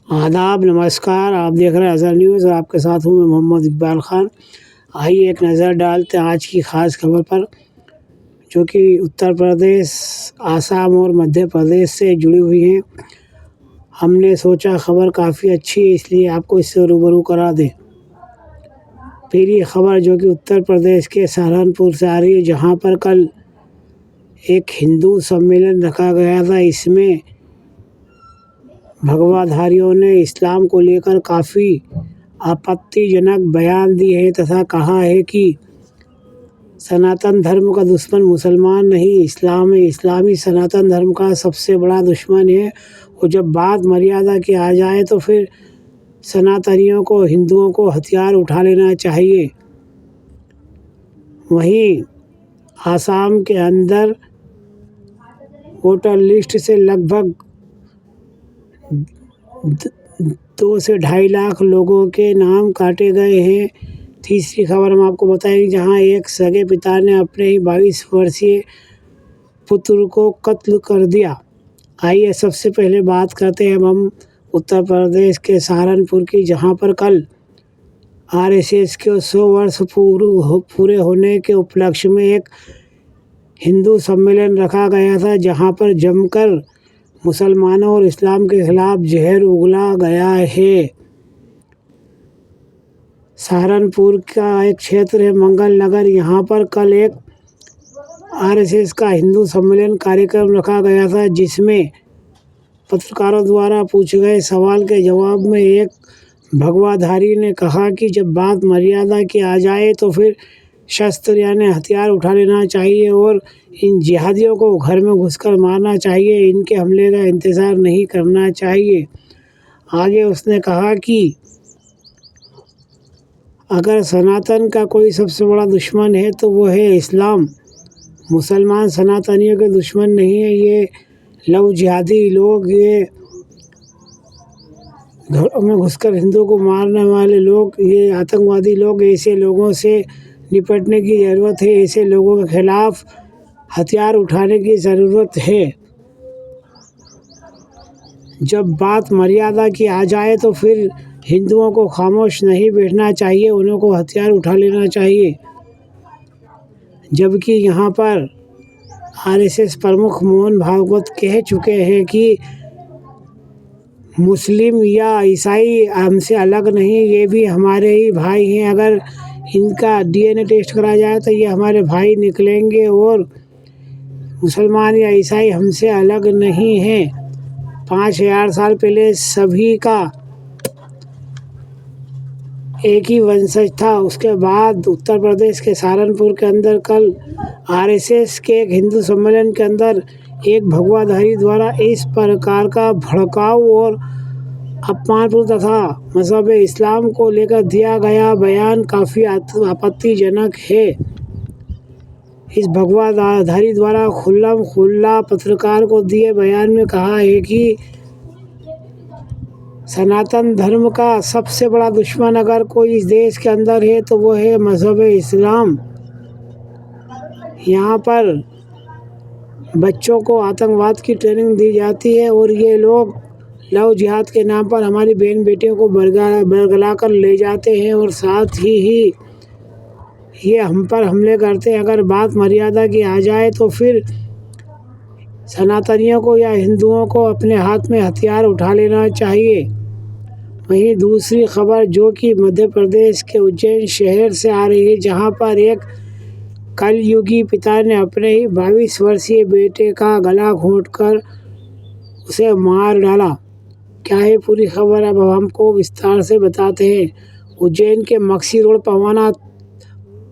आदाब, नमस्कार। आप देख रहे हैं अज़हर न्यूज़ और आपके साथ हूँ मैं मोहम्मद इकबाल ख़ान। आइए एक नज़र डालते हैं आज की ख़ास खबर पर, जो कि उत्तर प्रदेश, आसाम और मध्य प्रदेश से जुड़ी हुई हैं। हमने सोचा खबर काफ़ी अच्छी है, इसलिए आपको इससे रूबरू करा दें। पहली खबर जो कि उत्तर प्रदेश के सहारनपुर से आ रही है, जहाँ पर कल एक हिंदू सम्मेलन रखा गया था। इसमें भगवाधारियों ने इस्लाम को लेकर काफ़ी आपत्तिजनक बयान दिए हैं तथा कहा है कि सनातन धर्म का दुश्मन मुसलमान नहीं, इस्लाम है। इस्लामी सनातन धर्म का सबसे बड़ा दुश्मन है और जब बात मर्यादा की आ जाए तो फिर सनातनियों को, हिंदुओं को हथियार उठा लेना चाहिए। वहीं आसाम के अंदर वोटर लिस्ट से लगभग 2 से 2.5 लाख लोगों के नाम काटे गए हैं। तीसरी खबर हम आपको बताएंगे, जहां एक सगे पिता ने अपने ही 22 वर्षीय पुत्र को कत्ल कर दिया। आइए सबसे पहले बात करते हैं हम उत्तर प्रदेश के सहारनपुर की, जहां पर कल आरएसएस के 100 वर्ष पूरे होने के उपलक्ष्य में एक हिंदू सम्मेलन रखा गया था, जहां पर जमकर मुसलमानों और इस्लाम के खिलाफ जहर उगला गया है। सहारनपुर का एक क्षेत्र है मंगल नगर, यहाँ पर कल एक आरएसएस का हिंदू सम्मेलन कार्यक्रम रखा गया था, जिसमें पत्रकारों द्वारा पूछे गए सवाल के जवाब में एक भगवाधारी ने कहा कि जब बात मर्यादा की आ जाए तो फिर शस्त्र यानी हथियार उठा लेना चाहिए और इन जिहादियों को घर में घुसकर मारना चाहिए, इनके हमले का इंतज़ार नहीं करना चाहिए। आगे उसने कहा कि अगर सनातन का कोई सबसे बड़ा दुश्मन है तो वो है इस्लाम। मुसलमान सनातनियों के दुश्मन नहीं है। ये लव जिहादी लोग, ये घरों में घुसकर हिंदुओं को मारने वाले लोग, ये आतंकवादी लोग, ऐसे लोगों से निपटने की ज़रूरत है। ऐसे लोगों के खिलाफ हथियार उठाने की ज़रूरत है। जब बात मर्यादा की आ जाए तो फिर हिंदुओं को खामोश नहीं बैठना चाहिए, उन्हों को हथियार उठा लेना चाहिए। जबकि यहाँ पर आरएसएस प्रमुख मोहन भागवत कह चुके हैं कि मुस्लिम या ईसाई हमसे अलग नहीं, ये भी हमारे ही भाई हैं। अगर इनका डीएनए टेस्ट करा जाए तो ये हमारे भाई निकलेंगे और मुसलमान या ईसाई हमसे अलग नहीं हैं। 5000 साल पहले सभी का एक ही वंशज था। उसके बाद उत्तर प्रदेश के सहारनपुर के अंदर कल आरएसएस के एक हिंदू सम्मेलन के अंदर एक भगवाधारी द्वारा इस प्रकार का भड़काऊ और अपमानपूर्ण तथा मज़हब इस्लाम को लेकर दिया गया बयान काफ़ी आपत्तिजनक है। इस भगवाधारी द्वारा खुल्ला पत्रकार को दिए बयान में कहा है कि सनातन धर्म का सबसे बड़ा दुश्मन अगर कोई इस देश के अंदर है तो वो है मज़हब इस्लाम। यहाँ पर बच्चों को आतंकवाद की ट्रेनिंग दी जाती है और ये लोग लव जिहाद के नाम पर हमारी बहन बेटियों को बरगला कर ले जाते हैं और साथ ही ये हम पर हमले करते हैं। अगर बात मर्यादा की आ जाए तो फिर सनातनियों को या हिंदुओं को अपने हाथ में हथियार उठा लेना चाहिए। वहीं दूसरी खबर जो कि मध्य प्रदेश के उज्जैन शहर से आ रही है, जहां पर एक कलयुगी पिता ने अपने ही 22 वर्षीय बेटे का गला घोंटकर उसे मार डाला। क्या है पूरी खबर, अब हमको विस्तार से बताते हैं। उज्जैन के मक्सी रोड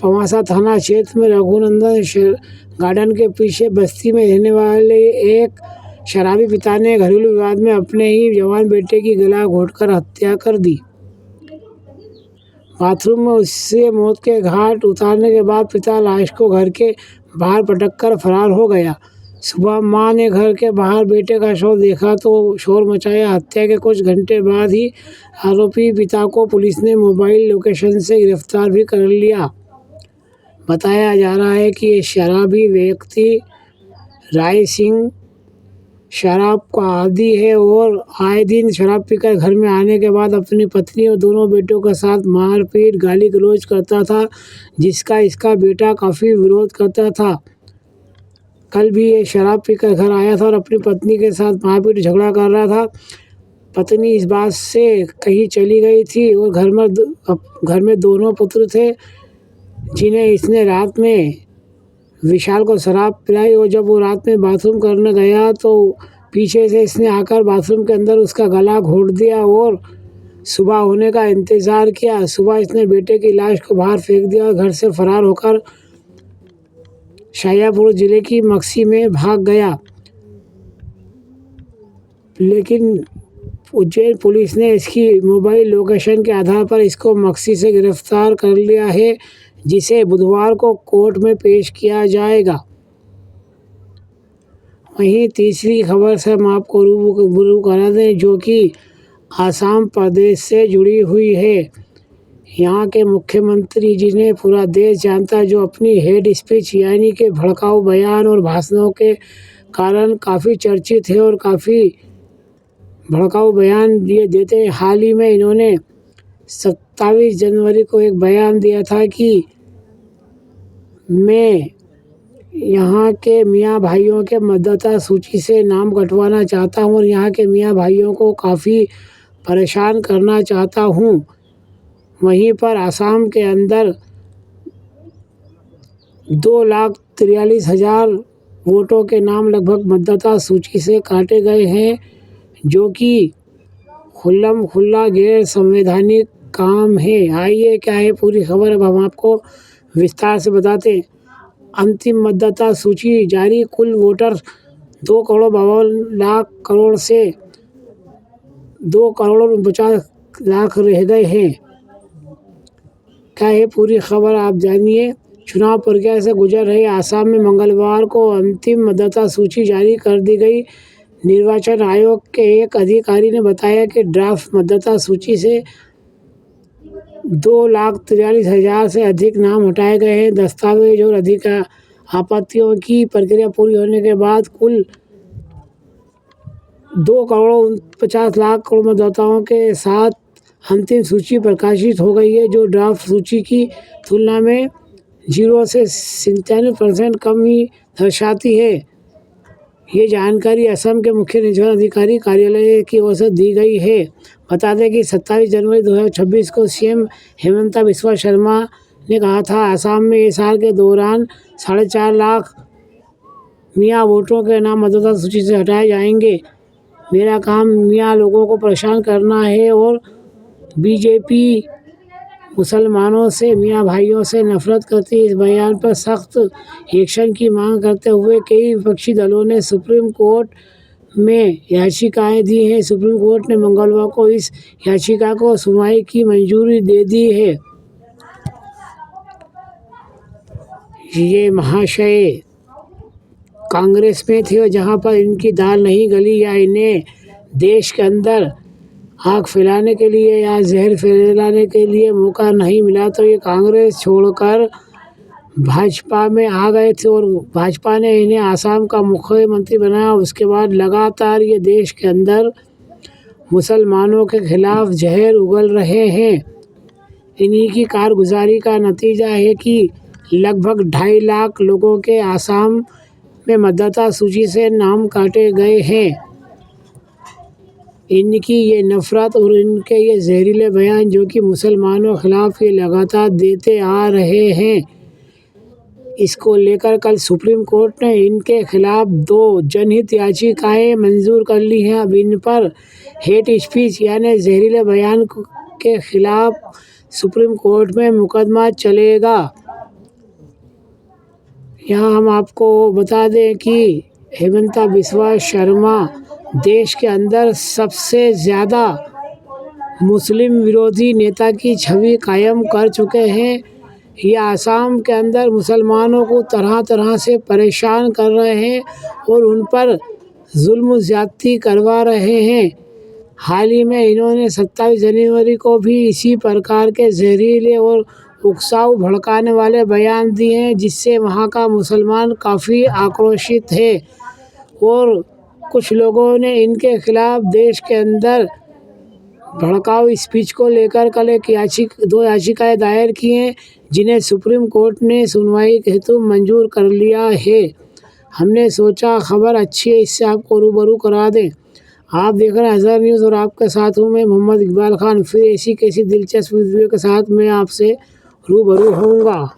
पवासा थाना क्षेत्र में रघुनंदन गार्डन के पीछे बस्ती में रहने वाले एक शराबी पिता ने घरेलू विवाद में अपने ही जवान बेटे की गला घोंटकर हत्या कर दी। बाथरूम में उससे मौत के घाट उतारने के बाद पिता लाश को घर के बाहर पटककर फरार हो गया। सुबह मां ने घर के बाहर बेटे का शव देखा तो शोर मचाया। हत्या के कुछ घंटे बाद ही आरोपी पिता को पुलिस ने मोबाइल लोकेशन से गिरफ्तार भी कर लिया। बताया जा रहा है कि ये शराबी व्यक्ति राय सिंह शराब का आदी है और आए दिन शराब पीकर घर में आने के बाद अपनी पत्नी और दोनों बेटों के साथ मारपीट गाली गलौज करता था, जिसका इसका बेटा काफ़ी विरोध करता था। कल भी ये शराब पीकर घर आया था और अपनी पत्नी के साथ मारपीट झगड़ा कर रहा था। पत्नी इस बात से कहीं चली गई थी और घर में दोनों पुत्र थे, जिन्हें इसने रात में विशाल को शराब पिलाई और जब वो रात में बाथरूम करने गया तो पीछे से इसने आकर बाथरूम के अंदर उसका गला घोंट दिया और सुबह होने का इंतज़ार किया। सुबह इसने बेटे की लाश को बाहर फेंक दिया और घर से फरार होकर शाजापुर जिले की मक्सी में भाग गया। लेकिन उज्जैन पुलिस ने इसकी मोबाइल लोकेशन के आधार पर इसको मक्सी से गिरफ्तार कर लिया है, जिसे बुधवार को कोर्ट में पेश किया जाएगा। वहीं तीसरी खबर से हम आपको रूबरू करा दें, जो कि आसाम प्रदेश से जुड़ी हुई है। यहाँ के मुख्यमंत्री, जिन्हें पूरा देश जानता है, जो अपनी हेड स्पीच यानी कि भड़काऊ बयान और भाषणों के कारण काफ़ी चर्चित है और काफ़ी भड़काऊ बयान ये देते हैं। हाल ही में इन्होंने 27 जनवरी को एक बयान दिया था कि मैं यहाँ के मियाँ भाइयों के मतदाता सूची से नाम कटवाना चाहता हूँ और यहाँ के मियाँ भाइयों को काफ़ी परेशान करना चाहता हूँ। वहीं पर असम के अंदर 2,43,000 वोटों के नाम लगभग मतदाता सूची से काटे गए हैं, जो कि खुल्लम खुल्ला गैर संवैधानिक काम है। आइए क्या है पूरी खबर, अब हम आपको विस्तार से बताते हैं। अंतिम मतदाता सूची जारी, कुल वोटर 2,52 करोड़ से 2,49 रह गए हैं। क्या है पूरी खबर, आप जानिए। चुनाव प्रक्रिया से गुजर रहे आसाम में मंगलवार को अंतिम मतदाता सूची जारी कर दी गई। निर्वाचन आयोग के एक अधिकारी ने बताया कि ड्राफ्ट मतदाता सूची से 2,43,000 से अधिक नाम हटाए गए हैं। दस्तावेज और अधिक आपत्तियों की प्रक्रिया पूरी होने के बाद कुल 2,49,00,000 मतदाताओं के साथ अंतिम सूची प्रकाशित हो गई है, जो ड्राफ्ट सूची की तुलना में 0 से 97% कम ही दर्शाती है। ये जानकारी असम के मुख्य निर्वाचन अधिकारी कार्यालय की ओर से दी गई है। बता दें कि 27 जनवरी 2026 को सीएम हेमंत बिस्वा शर्मा ने कहा था, असम में इस साल के दौरान 4.5 लाख मियाँ वोटों के नाम मतदाता सूची से हटाए जाएंगे। मेरा काम मियाँ लोगों को परेशान करना है और बीजेपी मुसलमानों से, मियाँ भाइयों से नफरत करती है। इस बयान पर सख्त एक्शन की मांग करते हुए कई विपक्षी दलों ने सुप्रीम कोर्ट में याचिकाएं दी हैं। सुप्रीम कोर्ट ने मंगलवार को इस याचिका को सुनवाई की मंजूरी दे दी है। ये महाशय कांग्रेस में थे और जहां पर इनकी दाल नहीं गली या इन्हें देश के अंदर आग फैलाने के लिए या जहर फैलाने के लिए मौका नहीं मिला, तो ये कांग्रेस छोड़कर भाजपा में आ गए थे और भाजपा ने इन्हें आसाम का मुख्यमंत्री बनाया। उसके बाद लगातार ये देश के अंदर मुसलमानों के खिलाफ जहर उगल रहे हैं। इन्हीं की कारगुजारी का नतीजा है कि लगभग 2.5 लाख लोगों के आसाम में मतदाता सूची से नाम काटे गए हैं। इनकी ये नफ़रत और इनके ये जहरीले बयान, जो कि मुसलमानों के खिलाफ ये लगातार देते आ रहे हैं, इसको लेकर कल सुप्रीम कोर्ट ने इनके खिलाफ 2 जनहित याचिकाएं मंजूर कर ली हैं। अब इन पर हेट स्पीच यानी जहरीले बयान के खिलाफ सुप्रीम कोर्ट में मुकदमा चलेगा। यहाँ हम आपको बता दें कि हेमंत बिस्वा शर्मा देश के अंदर सबसे ज़्यादा मुस्लिम विरोधी नेता की छवि कायम कर चुके हैं। ये आसाम के अंदर मुसलमानों को तरह तरह से परेशान कर रहे हैं और उन पर जुल्म ज़्यादती करवा रहे हैं। हाल ही में इन्होंने 27 जनवरी को भी इसी प्रकार के जहरीले और उकसाऊ भड़काने वाले बयान दिए हैं, जिससे वहाँ का मुसलमान काफ़ी आक्रोशित है और कुछ लोगों ने इनके खिलाफ देश के अंदर भड़काऊ स्पीच को लेकर कल दो याचिकाएं दायर की हैं, जिन्हें सुप्रीम कोर्ट ने सुनवाई हेतु मंजूर कर लिया है। हमने सोचा खबर अच्छी है, इससे आपको रूबरू करा दें। आप देख रहे हैं अजहर न्यूज़ और आपके साथ हूँ मैं मोहम्मद इकबाल खान। फिर ऐसी कैसी दिलचस्प वीडियो के साथ मैं आपसे रूबरू होऊंगा।